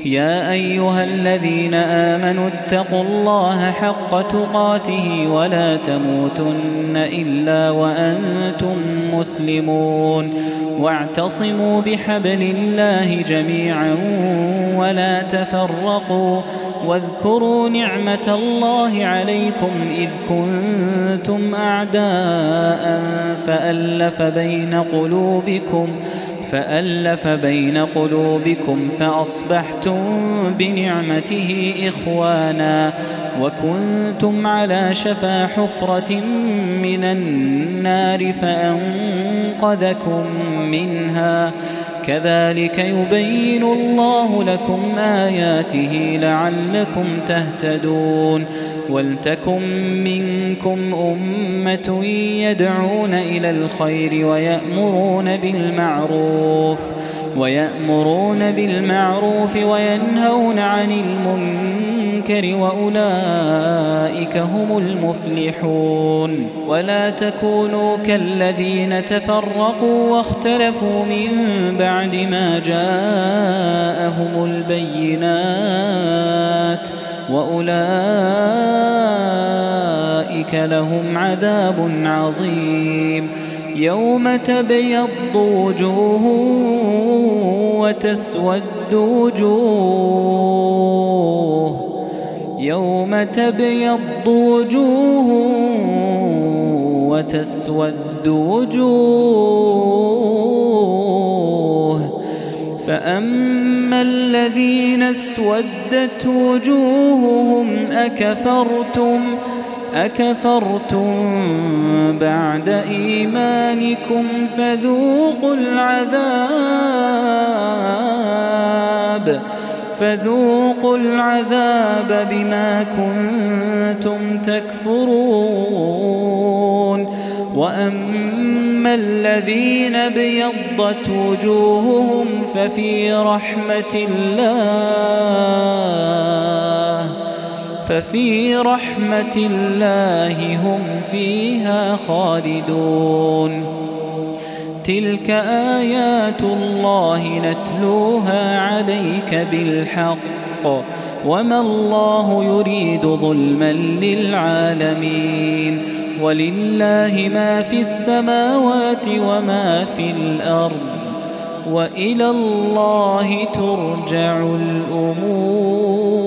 يا أيها الذين آمنوا اتقوا الله حق تقاته ولا تموتن إلا وأنتم مسلمون واعتصموا بحبل الله جميعا ولا تفرقوا واذكروا نعمة الله عليكم إذ كنتم أعداء فألف بين قلوبكم فأصبحتم بنعمته إخوانا وكنتم على شفا حفرة من النار فأنقذكم منها كذلك يبين الله لكم آياته لعلكم تهتدون ولتكن منكم أمة يدعون إلى الخير ويأمرون بالمعروف وينهون عن المنكر وأولئك هم المفلحون ولا تكونوا كالذين تفرقوا واختلفوا من بعد ما جاءهم البينات وأولئك لهم عذاب عظيم يوم تبيض وجوه وتسود وجوه يوم تبيض وجوه وتسود وجوه فأما الذين اسودت وجوههم أكفرتم بعد إيمانكم فذوقوا العذاب بما كنتم تكفرون وأما الذين ابيضت وجوههم ففي رحمة الله هم فيها خالدون تلك آيات الله نتلوها عليك بالحق وما الله يريد ظلما للعالمين ولله ما في السماوات وما في الأرض وإلى الله ترجع الأمور